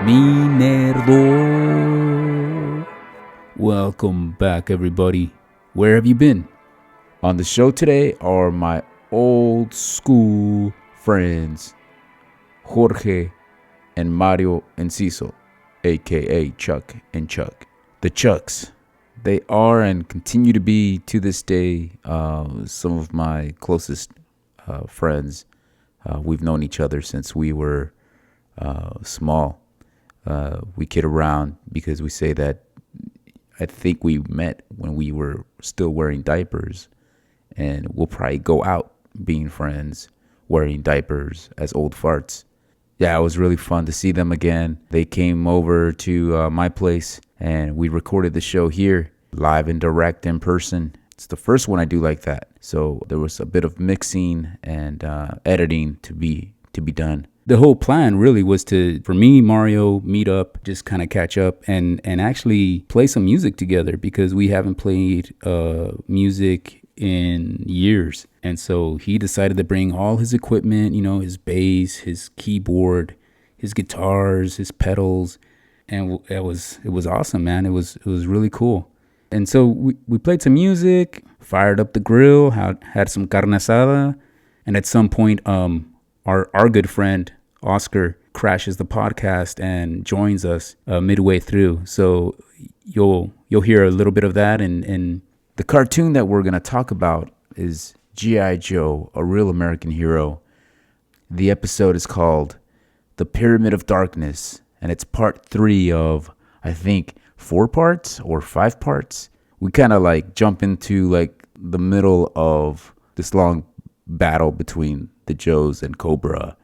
Mean Nerdo. Welcome back, everybody. Where have you been? On the show today are my old school friends, Jorge and Mario Enciso, aka Chuck and Chuck. The Chucks. They are and continue to be, to this day, some of my closest friends. We've known each other since we were small. We kid around because we say that I think we met when we were still wearing diapers, and we'll probably go out being friends wearing diapers as old farts. Yeah, it was really fun to see them again. They came over to my place and we recorded the show here live and direct in person. It's the first one I do like that. So there was a bit of mixing and editing to be done. The whole plan really was for me, Mario, meet up, just kind of catch up and actually play some music together because we haven't played music in years. And so he decided to bring all his equipment, his bass, his keyboard, his guitars, his pedals. And it was awesome, man. It was really cool. And so we played some music, fired up the grill, had some carne asada. And at some point, our good friend Oscar crashes the podcast and joins us midway through. So you'll hear a little bit of that. And the cartoon that we're going to talk about is G.I. Joe, a real American hero. The episode is called The Pyramid of Darkness, and it's part 3 of, I think, 4 parts or 5 parts. We kind of jump into the middle of this long battle between the Joes and Cobraaaa.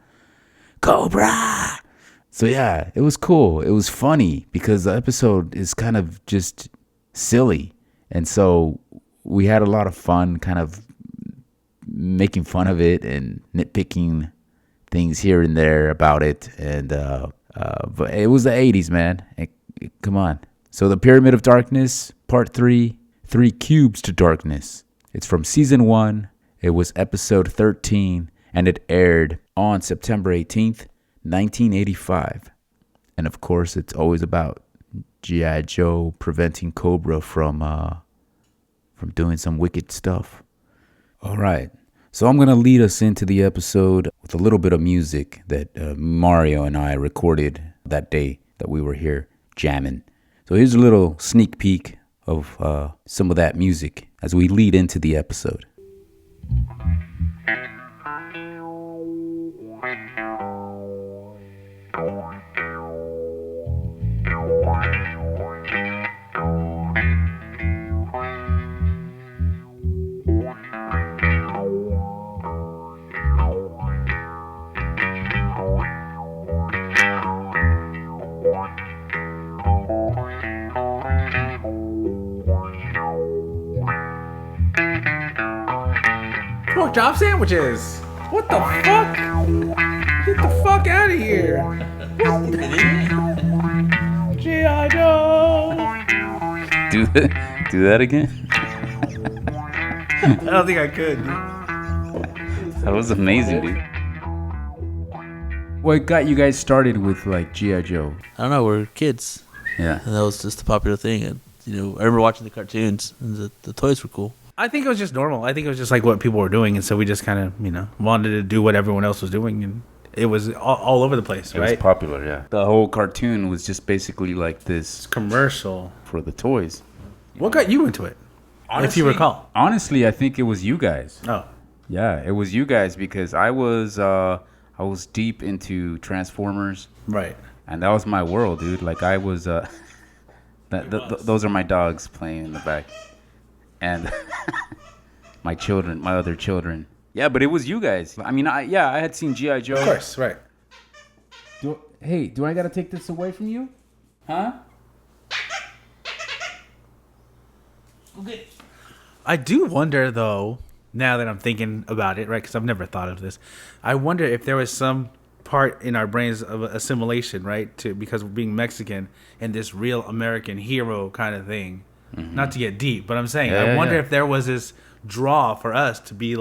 So yeah, it was cool. It was funny because the episode is kind of just silly. And so we had a lot of fun kind of making fun of it and nitpicking things here and there about it. And but it was the 80s, man. Come on. So The Pyramid of Darkness, part 3, 3 Cubes to Darkness. It's from season 1. It was episode 13, and it aired on September 18th, 1985. And of course, it's always about G.I. Joe preventing Cobra from doing some wicked stuff. All right. So I'm going to lead us into the episode with a little bit of music that Mario and I recorded that day that we were here jamming. So here's a little sneak peek of some of that music as we lead into the episode. Pork chop sandwiches. What the fuck? Get the fuck out of here. G.I. Joe. Do that again? I don't think I could, dude. That was amazing, dude. What got you guys started with G.I. Joe? I don't know. We're kids. Yeah. And that was just a popular thing. And, I remember watching the cartoons and the toys were cool. I think it was just normal. I think it was just what people were doing, and so we just kind of, wanted to do what everyone else was doing, and it was all over the place, right? It was popular, yeah. The whole cartoon was just basically this commercial for the toys. What got you into it, if you recall? Honestly, I think it was you guys. Oh. Yeah, it was you guys because I was deep into Transformers. Right. And that was my world, dude. I was... those are my dogs playing in the back. And my other children. Yeah, but it was you guys. I mean, I had seen G.I. Joe. Of course, right. Do I got to take this away from you? Huh? Okay. I do wonder, though, now that I'm thinking about it, right, because I've never thought of this. I wonder if there was some part in our brains of assimilation, right, because we're being Mexican and this real American hero kind of thing. Mm-hmm. Not to get deep, but I'm saying, I wonder if there was this draw for us to be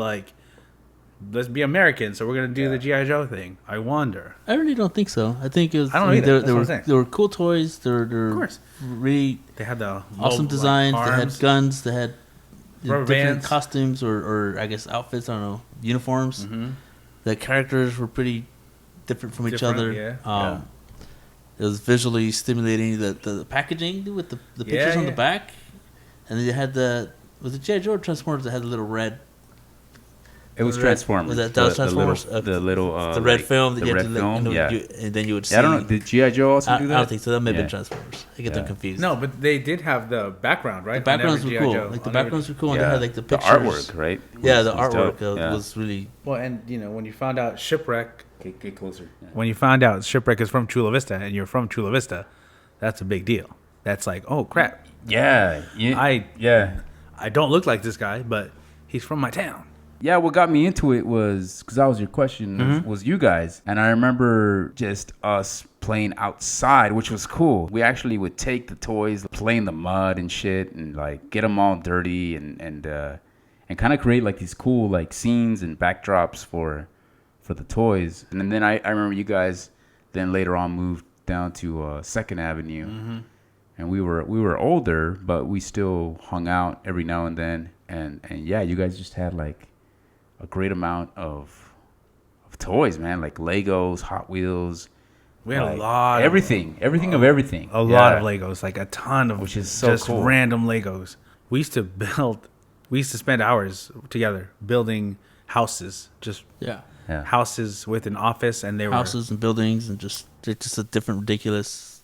let's be American, so we're gonna do the GI Joe thing. I wonder. I really don't think so. I think it was. I don't know either. There were cool toys. They're Of course. really They had the awesome designs. Like, they had guns. They had Rubber different bands. costumes or I guess outfits. I don't know, uniforms. Mm-hmm. The characters were pretty different from each other. Yeah. It was visually stimulating. The packaging with the pictures on the back, and then you had the GI Joe Transformers that had the little red. It was Transformers. Was that was Transformers? The little the red film. The red film. And then you would see. Yeah, I don't know. Did GI Joe also do that? I don't think so. That may have been Transformers. I get them confused. No, but they did have the background, right? The backgrounds were cool. Like the backgrounds were cool, and they had like the pictures. The artwork, right? Yeah, the artwork was really. Well, and when you found out Shipwreck. Get closer. Yeah. When you found out Shipwreck is from Chula Vista and you're from Chula Vista, that's a big deal. That's like, oh crap. Yeah. I don't look like this guy, but he's from my town. Yeah, what got me into it was, because that was your question, was you guys. And I remember just us playing outside, which was cool. We actually would take the toys, play in the mud and shit, and like get them all dirty and kind of create like these cool like scenes and backdrops for the toys. And then I remember you guys then later on moved down to 2nd Avenue. Mm-hmm. And we were older, but we still hung out every now and then. And yeah, you guys just had like a great amount of toys, man, like Legos, Hot Wheels. We had like a lot everything of everything. A lot of Legos, like a ton of which is so just cool. Random Legos. We used to spend hours together building houses, just houses with an office, and they were houses and buildings and just a different ridiculous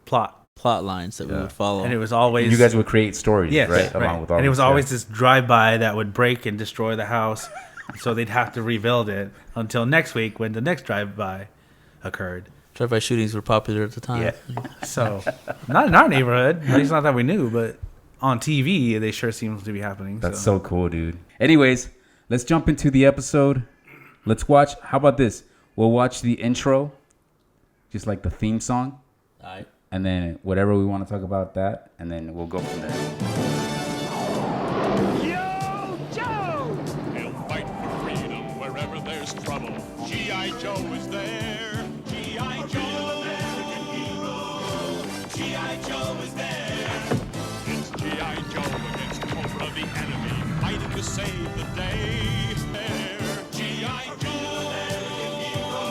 plot lines that we would follow. And it was always you guys would create stories, right? Right. Along with all and it was this, always this drive-by that would break and destroy the house, so they'd have to rebuild it until next week when the next drive-by occurred. Drive-by shootings were popular at the time. Yeah. So not in our neighborhood, at least not that we knew, but on TV they sure seems to be happening. That's so cool, dude. Anyways, let's jump into the episode. Let's watch. How about this? We'll watch the intro, just like the theme song. All right. And then whatever we want to talk about that, and then we'll go from there. Yo, Joe! He'll fight for freedom wherever there's trouble. G.I. Joe is there. G.I. Joe, American hero. G.I. Joe is there. It's G.I. Joe against Cobra, the enemy, fighting to save the day. G.I. Joe, American hero.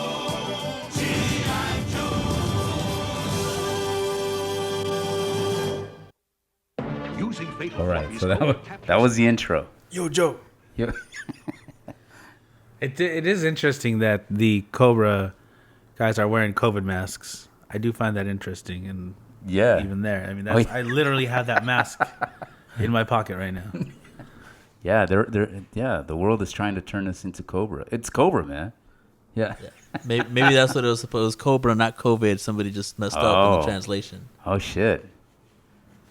G.I. Joe. All right, so that was the intro. Yo, Joe. Yep. It is interesting that the Cobra guys are wearing COVID masks. I do find that interesting, and even there, I mean, I literally have that mask in my pocket right now. Yeah, the world is trying to turn us into Cobra. It's Cobra, man. Yeah. Maybe that's what it was supposed. Cobra, not COVID. Somebody just messed up in the translation. Oh shit.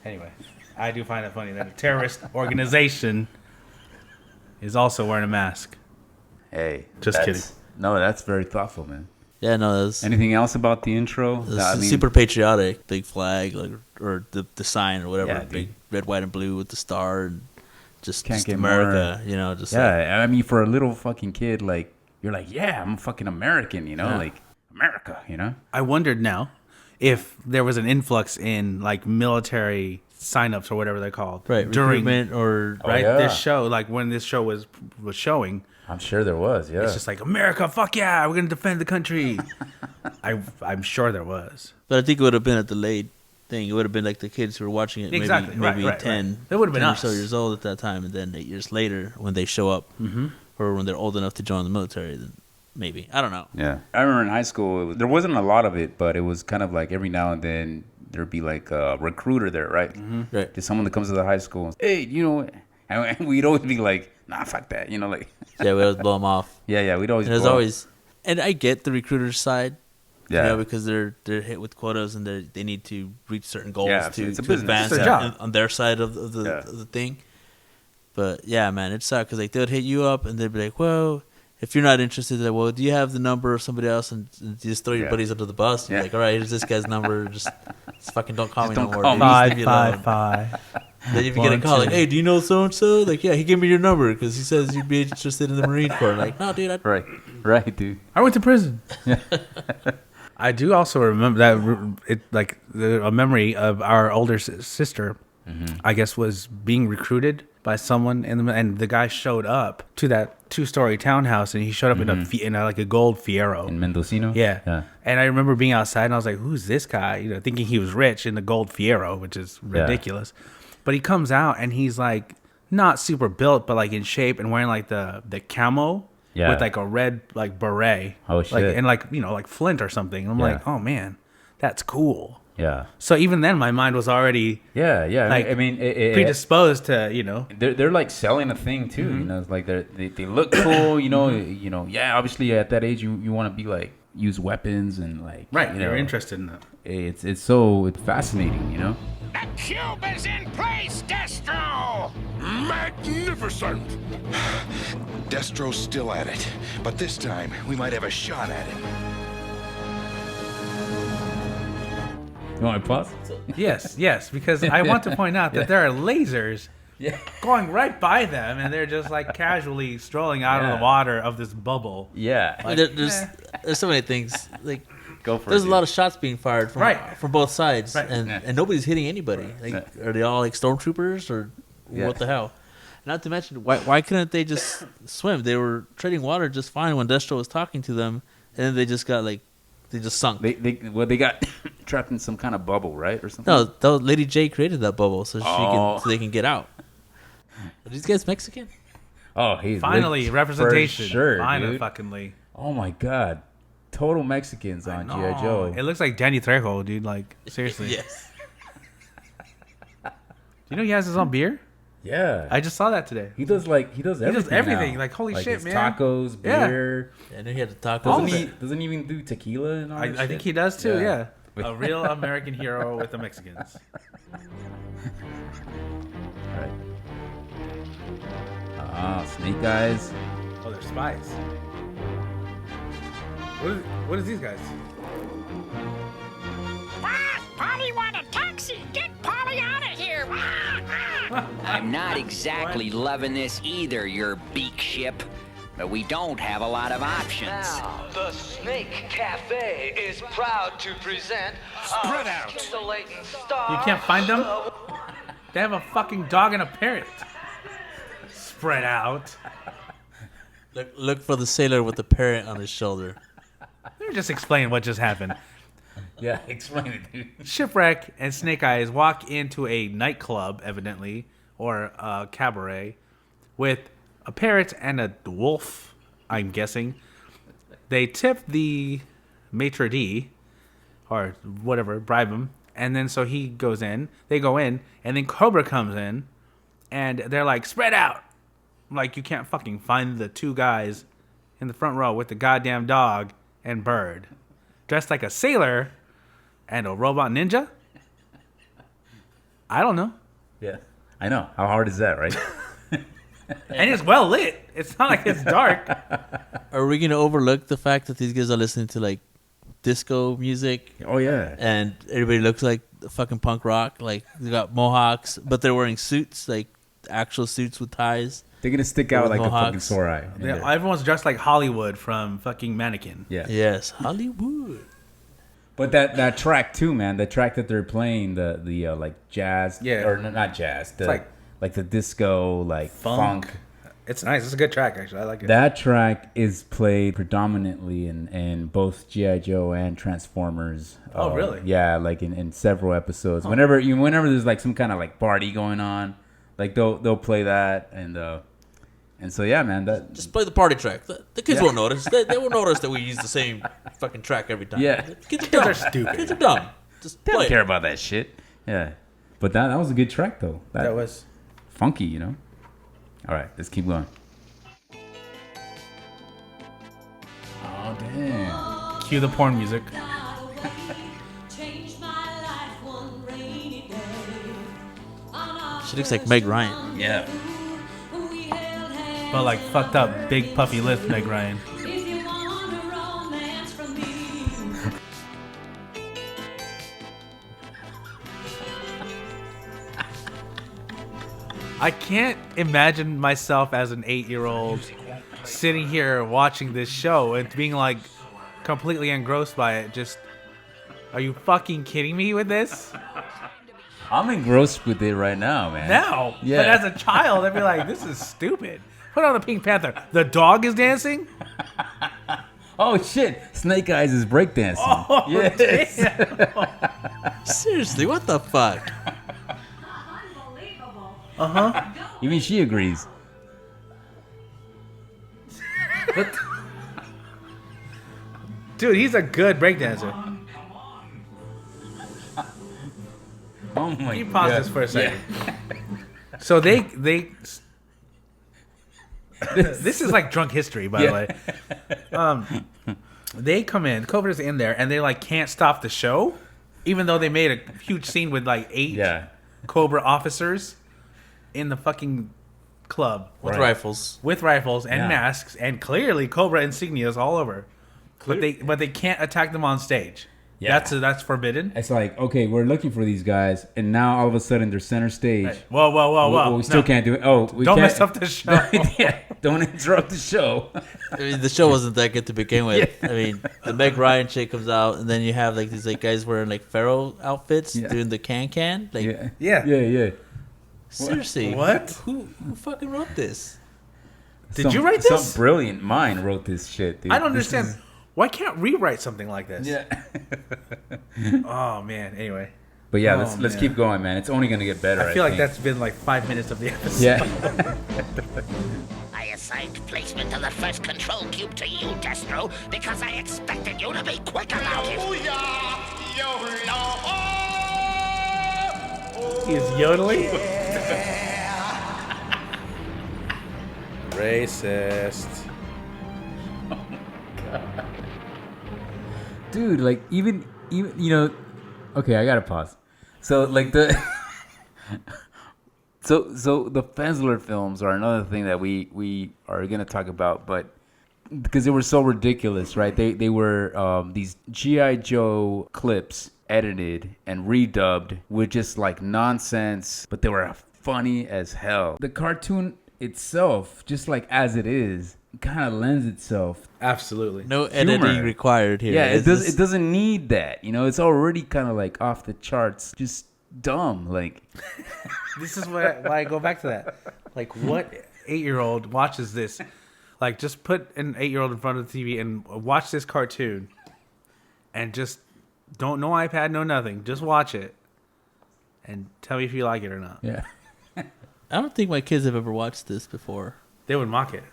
Anyway, I do find it funny that a terrorist organization is also wearing a mask. Hey, just kidding. No, that's very thoughtful, man. Yeah, no. That's anything else about the intro? Super patriotic. Big flag, like, or the sign or whatever. Yeah, big red, white, and blue with the star, and just get America. More, you know, just I mean, for a little fucking kid, like you're like, yeah, I'm a fucking American. You know, like America. You know. I wondered now if there was an influx in like military signups or whatever they're called, right? During this show, like when this show was showing. I'm sure there was. Yeah, it's just like America, fuck yeah, we're gonna defend the country. I'm sure there was, but I think it would have been a delayed thing. It would have been like the kids who were watching it, exactly, maybe right, 10. Right. It would have been us. Or so years old at that time, and then 8 years later when they show up, or when they're old enough to join the military, then maybe I don't know. Yeah, I remember in high school there wasn't a lot of it, but it was kind of like every now and then there'd be like a recruiter there, right? Right. Just someone that comes to the high school. And, hey, you know, and we'd always be like, nah, fuck that, you know, like. Yeah, we always blow them off. Yeah, we'd always. And there's always, and I get the recruiter's side. Yeah. You know, because they're hit with quotas and they need to reach certain goals to advance on their side of the thing. But yeah, man, it sucks because like they'd hit you up and they'd be like, well, if you're not interested, like, well, do you have the number of somebody else? And just throw your buddies under the bus. And be like, all right, here's this guy's number. Just fucking don't call me no more. 555. Then if you get a call, like, hey, do you know so-and-so? Like, yeah, he gave me your number because he says you'd be interested in the Marine Corps. Like, no, dude. Right, dude. I went to prison. I do also remember that a memory of our older sister, I guess, was being recruited by someone, and the guy showed up to that 2-story townhouse, and he showed up in a gold Fiero. In Mendocino? Yeah. And I remember being outside, and I was like, who's this guy? You know, thinking he was rich in the gold Fiero, which is ridiculous. Yeah. But he comes out, and he's like, not super built, but like in shape, and wearing like the camo with like a red like beret. Oh, shit. Like, and like, you know, like Flint or something. And I'm like, oh man, that's cool. Yeah. So even then, my mind was already like, I mean, predisposed to, you know. They're like selling a thing too. You know, it's like they look cool. You know, Yeah, obviously at that age, you want to be like use weapons and like You're interested in that. It's fascinating. You know. The cube is in place, Destro! Magnificent! Destro's still at it, but this time we might have a shot at him. You want to pause? Yes, because I want to point out that there are lasers going right by them, and they're just like casually strolling out of the water of this bubble. Yeah. Like, there's so many things. Like, there's a lot of shots being fired from both sides, and nobody's hitting anybody. Like, are they all like stormtroopers or what the hell? Not to mention, why couldn't they just swim? They were treading water just fine when Destro was talking to them, and then they just got like, they just sunk. They got trapped in some kind of bubble, right, or something. No, Lady J created that bubble so they can get out. Are these guys Mexican? Oh, hey, finally representation. For sure, finally, dude. fucking. Oh my God. Total Mexicans on G.I. Joe. It looks like Danny Trejo, dude. Like, seriously. Yes. Do you know he has his own beer? Yeah. I just saw that today. He does everything. Now. Like, holy like shit, his man. Tacos, beer. Yeah, I know he had the tacos. Doesn't he even do tequila and all that I think he does too, yeah. A real American hero with the Mexicans. All right. Snake Eyes. Oh, they're spies. What is these guys? Polly want a taxi! Get Polly out of here! I'm not exactly loving this either, your beak ship. But we don't have a lot of options. Now, the Snake Cafe is proud to present Spread out. scintillating star. You can't find them? They have a fucking dog and a parrot. Spread out. Look for the sailor with the parrot on his shoulder. Let me just explain what just happened. Yeah, explain it, dude. Shipwreck and Snake Eyes walk into a nightclub, evidently, or a cabaret, with a parrot and a wolf, I'm guessing. They tip the maitre d', or whatever, bribe him, and then so he goes in, they go in, and then Cobra comes in, and they're like, spread out! Like, you can't fucking find the two guys in the front row with the goddamn dog and bird, dressed like a sailor and a robot ninja? I don't know. Yeah, I know. How hard is that, right? And it's well lit. It's not like it's dark. Are we gonna overlook the fact that these guys are listening to like disco music? Oh yeah. And everybody looks like fucking punk rock. Like they got mohawks, but they're wearing suits, like actual suits with ties. They're gonna stick out like mohawks. a fucking sore eye. Yeah, everyone's dressed like Hollywood from fucking Mannequin. Yeah. Yes, Hollywood. But that track too, man. The track that they're playing, the like jazz, or not jazz, like the disco, like funk. It's nice. It's a good track, actually. I like it. That track is played predominantly in both G.I. Joe and Transformers. Oh, really? Yeah, like in several episodes. Whenever there's like some kind of like party going on, like they'll play that and so yeah, man. That just play the party track. The kids won't notice. They won't notice that we use the same fucking track every time. Yeah, kids are dumb. Kids are stupid. Kids are dumb. Just they play don't care about that shit. Yeah, but that was a good track though. That was funky, you know. All right, let's keep going. Oh damn! Cue the porn music. She looks like Meg Ryan. Yeah. But like fucked up, big puffy lips, Meg Ryan. I can't imagine myself as an 8-year-old sitting here watching this show and being like completely engrossed by it. Just, are you fucking kidding me with this? I'm engrossed with it right now, man. Now? Yeah. But as a child, I'd be like, this is stupid. Put on the Pink Panther. The dog is dancing? Oh, shit. Snake Eyes is breakdancing. Oh, yes. damn. Seriously, what the fuck? Uh-huh. Even she agrees. What? Dude, he's a good breakdancer. Oh my Can you pause God. this for a second? So they this is like drunk history, by the way. They come in, Cobra's in there, and they like can't stop the show, even though they made a huge scene with like 8 Cobra officers in the fucking club With rifles. with rifles and masks, and clearly Cobra insignias all over. But they can't attack them on stage. Yeah. That's forbidden. It's like, okay, we're looking for these guys, and now all of a sudden they're center stage. Hey, whoa. We still can't do it. Oh, we Don't can't. mess up the show. Yeah, don't interrupt the show. I mean, the show wasn't that good to begin with. I mean, the Meg Ryan chick comes out, and then you have like these like guys wearing like Pharaoh outfits doing the can. Like, Yeah. seriously, What? Who fucking wrote this? Did you write this? Some brilliant mind wrote this shit, dude. I don't understand. Why can't rewrite something like this? Yeah. Oh man. Anyway, But yeah, Oh, let's man. keep going, man. It's only gonna get better. I feel like think. that's been like 5 minutes of the episode. Yeah. I assigned placement of the first control cube to you, Destro, because I expected you to be quick about it. He's yodeling. Racist. Dude, like even okay, I gotta pause. So like the so the Fensler films are another thing that we are gonna talk about, but because they were so ridiculous, right? They were these G.I. Joe clips edited and redubbed with just like nonsense, but they were funny as hell. The cartoon itself, just like as it is, kind of lends itself. Absolutely. No editing required here. Yeah, it doesn't need that. It's already kind of like off the charts, just dumb. Like This is why I go back to that. Like, what 8-year-old watches this? Like, just put an 8-year-old in front of the TV and watch this cartoon, and just no iPad, no nothing. Just watch it, and tell me if you like it or not. yeah. I don't think my kids have ever watched this before. They would mock it.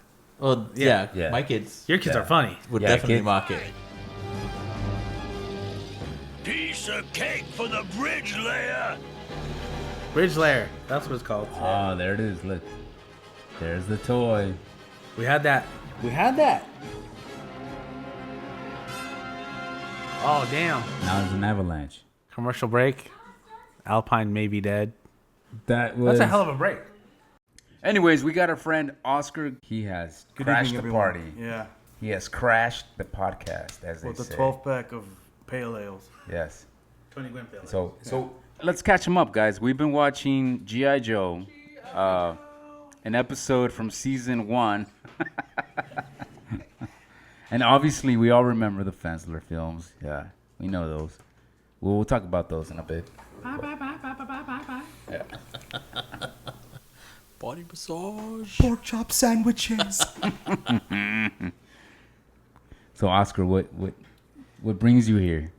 Well, Yeah. yeah. My kids Your kids are funny. would Yeah, definitely kids- mock it. Piece of cake for the bridge layer. Bridge Layer. That's what it's called. Oh, there it is. Look, there's the toy. We had that. Oh, damn. Now there's an avalanche. Commercial break. Alpine may be dead. That was. That's a hell of a break. Anyways, we got our friend Oscar. He has crashed the everyone. party. Yeah. He has crashed the podcast, as they With the say. 12-pack of pale ales. Yes. 20 Gwynfield. So let's catch him up, guys. We've been watching G.I. Joe, an episode from season 1. And obviously, we all remember the Fensler films. Yeah, we know those. We'll talk about those in a bit. Bye. Yeah. Body massage. Pork chop sandwiches. So, Oscar, what brings you here?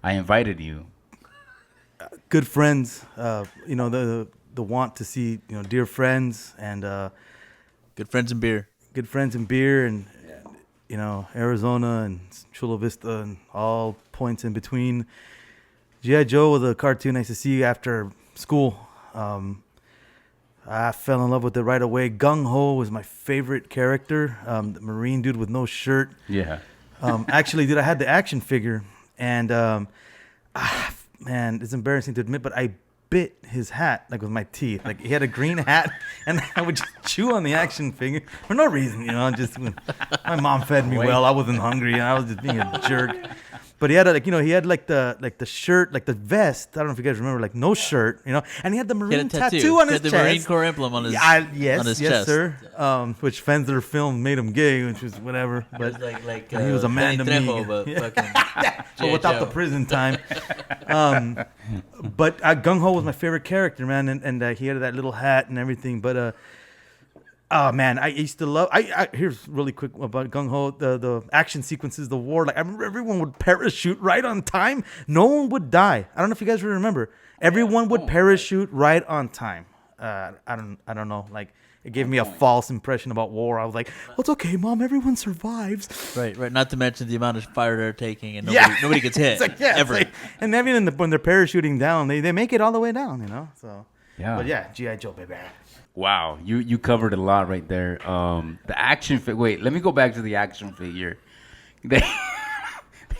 I invited you. Good friends. The want to see dear friends and Good friends and beer. good friends in beer and Arizona and Chula Vista and all points in between. G.I. Joe was a cartoon I used to see after school. I fell in love with it right away. Gung Ho was my favorite character. The Marine dude with no shirt. Yeah. Actually, dude, I had the action figure, and man, it's embarrassing to admit, but I bit his hat like with my teeth. Like he had a green hat, and I would just chew on the action figure for no reason. Just my mom fed me well. I wasn't hungry, and I was just being a jerk. But he had the shirt, like the vest. I don't know if you guys remember, like no shirt, and he had the Marine tattoo on his chest. The Marine Corps emblem on his yes, chest. Sir. Which Fensler film made him gay, which was whatever. But he was a man to me. But without the prison time. But Gung Ho was my favorite character, man, and he had that little hat and everything. But oh man, I used to love. Here's really quick about Gung Ho. The action sequences, the war. Like I remember, everyone would parachute right on time. No one would die. I don't know if you guys remember. Everyone would parachute right on time. I don't know. Like it gave me a false impression about war. I was like, well, it's okay, Mom. Everyone survives. Right. Not to mention the amount of fire they're taking, and nobody gets hit ever. And even when they're parachuting down, they make it all the way down. So yeah. But yeah, G.I. Joe, baby. Wow, you covered a lot right there. The action figure. Wait, let me go back to the action figure.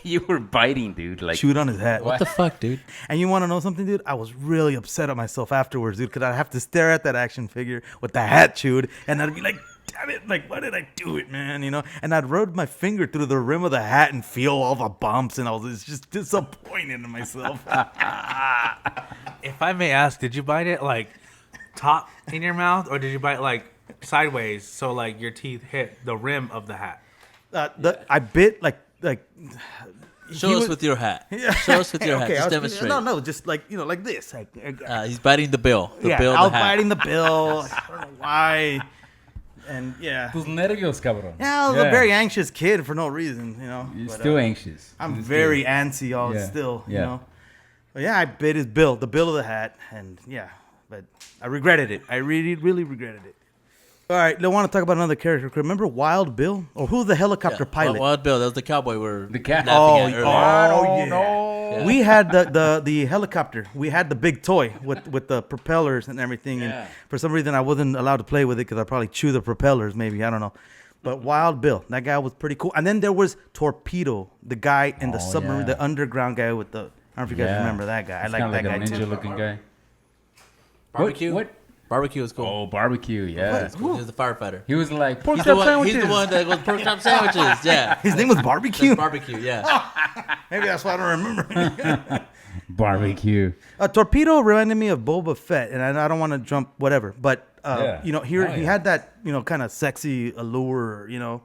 You were biting, dude. Like chewed on his hat. What the fuck, dude? And you want to know something, dude? I was really upset at myself afterwards, dude, because I'd have to stare at that action figure with the hat chewed, and I'd be like, damn it, like, why did I do it, man? And I'd rub my finger through the rim of the hat and feel all the bumps, and I was just disappointed in myself. If I may ask, did you bite it like top in your mouth, or did you bite like sideways so like your teeth hit the rim of the hat? I bit like. Show us with your hat. Yeah. Show us with your hat. Just demonstrate. No, just like like this. He's biting the bill. I was biting the bill. I don't know why. And yeah. Tus nervios, cabrón. Yeah, I was a very anxious kid for no reason, You're still anxious. I'm very antsy still, But yeah, I bit his bill, the bill of the hat, and but I regretted it. I really, really regretted it. All right, I want to talk about another character. Remember Wild Bill? Or who's the helicopter pilot? Wild Bill, that was the cowboy we're laughing at earlier. No. We had the helicopter. We had the big toy with the propellers and everything. And for some reason, I wasn't allowed to play with it because I'd probably chew the propellers, maybe. I don't know. But Wild Bill, that guy was pretty cool. And then there was Torpedo, the guy in the submarine, the underground guy with the... I don't know if you guys remember that guy. I like that guy, too. Ninja looking guy. Barbecue? What? Barbecue was cool. Oh, barbecue, yeah. Cool. He was the firefighter. He was like, pork chop sandwiches. He's the one that goes pork chop sandwiches, yeah. His name was Barbecue? Barbecue, yeah. Maybe that's why I don't remember. Barbecue. Torpedo reminded me of Boba Fett, and I don't want to jump whatever, but, he had that, kind of sexy allure,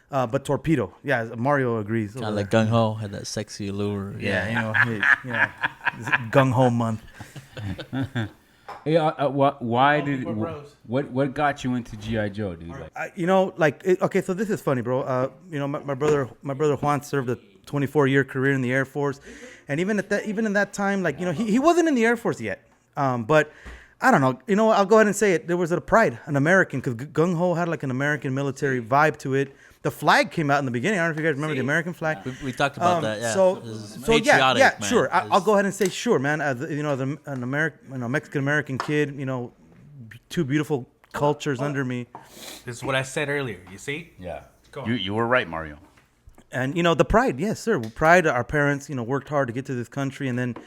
but Torpedo, Mario agrees. Kind of like Gung Ho had that sexy allure. Yeah, Gung Ho month. Why did what got you into G.I. Joe, dude? Okay, so this is funny, bro. My brother Juan served a 24-year career in the Air Force, and even in that time, he wasn't in the Air Force yet. But I don't know. I'll go ahead and say it. There was a pride, an American, because Gung Ho had like an American military vibe to it. The flag came out in the beginning. I don't know if you guys remember the American flag. We talked about that. Yeah. So yeah, man. Sure. I'll go ahead and say sure, man. An American, Mexican American kid. Two beautiful cultures under me. This is what I said earlier. You see? Yeah. You were right, Mario. And the pride, yes, sir. Pride. Our parents, worked hard to get to this country, and then,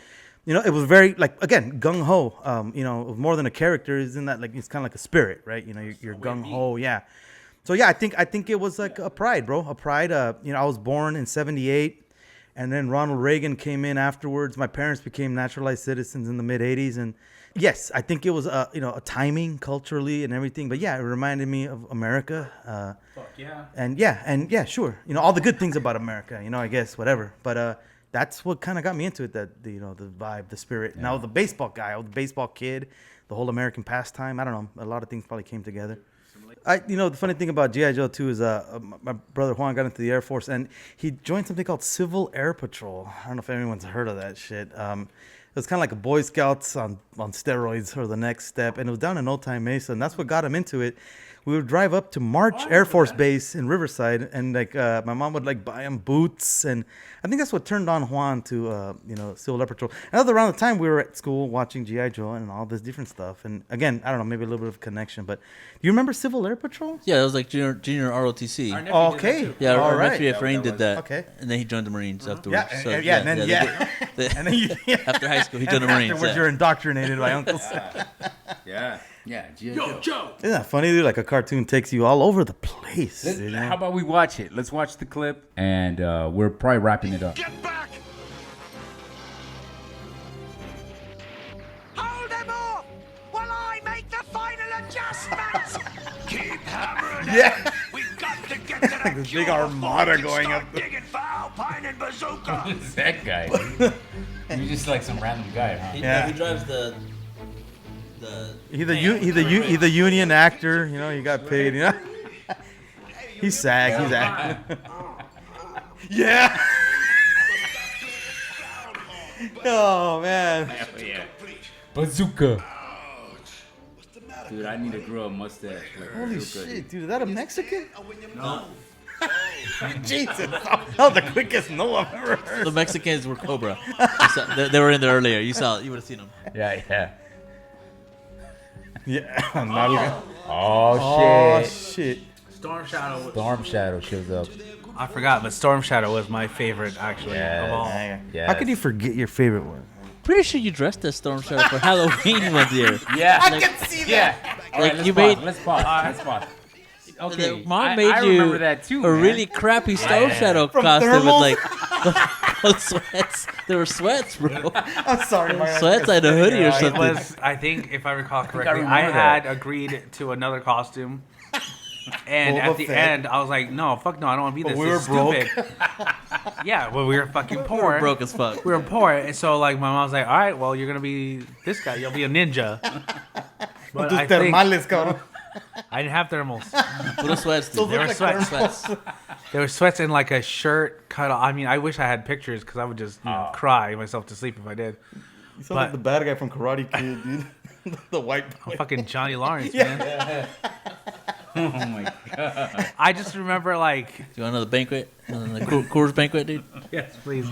it was very again gung ho. More than a character, isn't that it's kind of like a spirit, right? You're gung ho, yeah. So yeah, I think it was like a pride, bro. A pride. I was born in '78, and then Ronald Reagan came in afterwards. My parents became naturalized citizens in the mid '80s, and yes, I think it was a timing culturally and everything. But yeah, it reminded me of America. Fuck yeah. And yeah, sure. All the good things about America. I guess whatever. But that's what kind of got me into it. That the vibe, the spirit. Yeah. And I was a baseball guy. I was a baseball kid. The whole American pastime. I don't know. A lot of things probably came together. The funny thing about G.I. Joe, too, is my brother Juan got into the Air Force, and he joined something called Civil Air Patrol. I don't know if anyone's heard of that shit. It was kind of like a Boy Scouts on steroids or the next step, and it was down in Old Time Mesa, and that's what got him into it. We would drive up to March Air Force Base in Riverside, and my mom would buy him boots, and I think that's what turned on Juan to Civil Air Patrol. And that was around the time we were at school watching G.I. Joe and all this different stuff. And again, I don't know, maybe a little bit of connection, but do you remember Civil Air Patrol? Yeah, it was like junior ROTC. Okay, yeah, all our right. nephew Efrain did that. Okay, and then he joined the Marines afterwards. Yeah, and then after high school he joined the Marines. Afterwards, you're indoctrinated by uncles. Yeah. Yeah, Yo, Joe. Isn't that funny, dude? Like a cartoon takes you all over the place. How about we watch it? Let's watch the clip, and we're probably wrapping it up. Get back! Yeah. We've got to get to that This big armada going up. Digging foul pine and bazooka. Who's that guy? You're just like some random guy, huh? Yeah. He drives the. He's a union actor. You know, he got paid. You know. He's SAG. He's acting. Yeah. Oh man. Yeah. Bazooka. Dude, I need to grow a mustache. Like Holy bazooka, shit, dude! Is that a Mexican? No. Jesus, that was the quickest no I've ever heard. The Mexicans were Cobraaaa. They were in there earlier. You would have seen them. Yeah. Yeah. I'm not even. Oh shit. Shit. Storm Shadow. Storm Shadow shows up. I forgot, but Storm Shadow was my favorite actually of all. Yeah. How could you forget your favorite one? Pretty sure you dressed as Storm Shadow for Halloween one year. Yeah. I can see that. Yeah. All right, let's you pause. made- Let's pause. Okay. Mom made I you remember that too, a man. really crappy Storm Shadow From costume thermals? with sweats. There were sweats, bro. I'm sorry, Mario. Sweats and a hoodie or It something. was, I think, if I recall correctly, I remember had that. agreed to another costume. And Boba at the Fett. end, I was like, no, fuck no, I don't want to be this. we This were is stupid. Yeah, well, we were fucking poor. Broke as fuck. We were poor. And so, like, my mom was like, all right, well, you're going to be this guy. You'll be a ninja. But Tus I think termales, cabrón. I didn't have thermals. Put sweats, dude. They were sweats. Sweats. There were sweats and like a shirt cut off. I mean, I wish I had pictures because I would just cry myself to sleep if I did. You sound like the bad guy from Karate Kid, dude. The white boy. I'm fucking Johnny Lawrence, man. Oh my god. I just remember like, Do you want another banquet? The Coors banquet, dude? yes, please.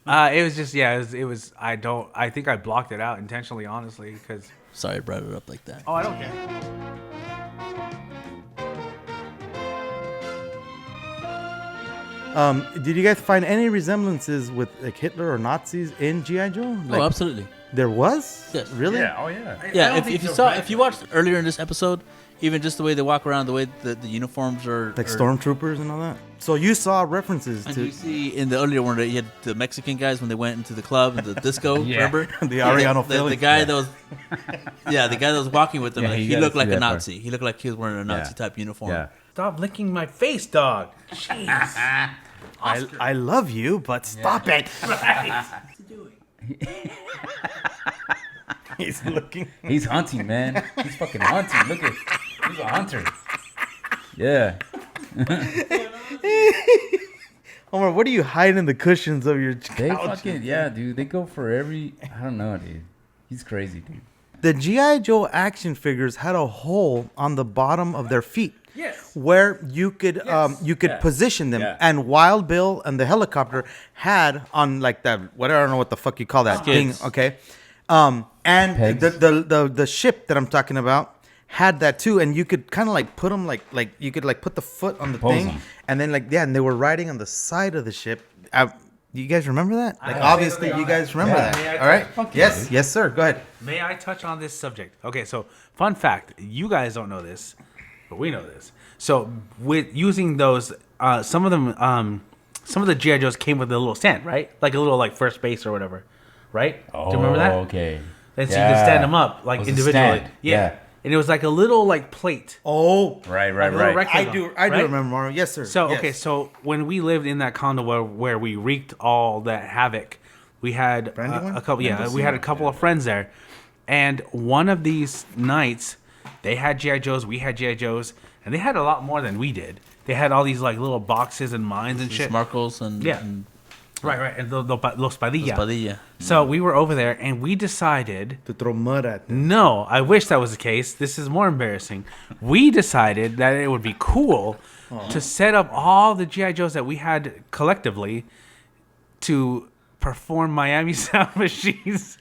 It was just it was. I think I blocked it out intentionally, honestly, because. Sorry I brought it up like that. Oh, I don't care. Did you guys find any resemblances with like Hitler or Nazis in G.I. Joe? Like, Oh, absolutely. there was? Yes. Really? Yeah. Oh yeah. Yeah, if you watched earlier in this episode, even just the way they walk around, the way the uniforms are Like stormtroopers and all that? So you saw references And to you see in the earlier one that you had the Mexican guys when they went into the club and the disco. Yeah. Remember the Ariano the Philly. guy that was the guy that was walking with them. Yeah, like, you he gotta looked like see a that part. Nazi. He looked like he was wearing a Nazi type uniform. Yeah. Stop licking my face, dog. Jeez. I love you, but stop it. He's looking. He's hunting, man. He's fucking hunting. Look at, he's a hunter. Yeah. Omar, what are you hiding in the cushions of your They couch? fucking dude. They go for every. I don't know, dude. He's crazy, dude. The G.I. Joe action figures had a hole on the bottom of their feet. Yes. Where you could Yeah. position them, Yeah. and Wild Bill and the helicopter had on like that whatever, I don't know what the fuck you call that Skids. thing, okay? And Pegs. the ship that I'm talking about had that too, and you could kind of like put them like you could like put the foot on the Pose thing, 'em. and then and they were riding on the side of the ship. Do you guys remember that? Like obviously you guys remember Yeah. that. All right? Fuck yeah, Yes, dude. yes, sir. Go ahead. May I touch on this subject? Okay, so fun fact: you guys don't know this, but we know this. So with using those, some of the GI Joes came with a little stand, right? Like a little like first base or whatever, right? Do you remember that? Okay. And so you can stand them up like Was a individually. stand. Yeah. Yeah. And it was like a little like plate. Oh, Right. Like a little rectangle, I do right? remember, Mario. Yes, sir. So Yes. okay, so when we lived in that condo where we wreaked all that havoc, we had Brandywine? a couple. Yeah, we had a couple of friends there, and one of these nights, they had GI Joes, we had GI Joes, and they had a lot more than we did. They had all these like little boxes and mines and shit. Smarkles and Yeah. and Right, and los Padilla. Padilla. So we were over there, and we decided. to throw mud at them. No, I wish that was the case. This is more embarrassing. We decided that it would be cool to set up all the GI Joes that we had collectively to perform Miami Sound Machines.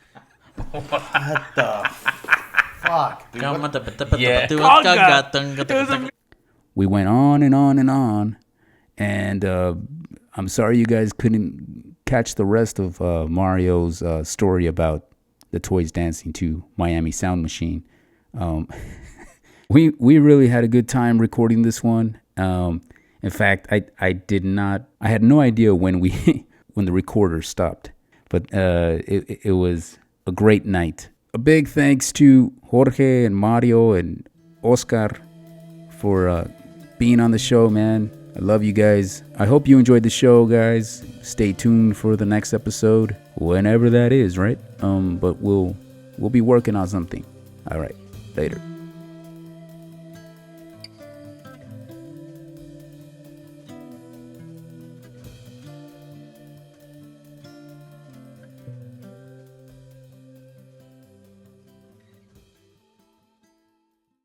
Fuck, dude. Yeah. We went on and on and on, and I'm sorry you guys couldn't catch the rest of Mario's story about the toys dancing to Miami Sound Machine. We really had a good time recording this one. In fact, I had no idea when when the recorder stopped, but it was a great night. A big thanks to Jorge and Mario and Oscar for being on the show, man. I love you guys. I hope you enjoyed the show, guys. Stay tuned for the next episode, whenever that is, right? But we'll be working on something. All right, later.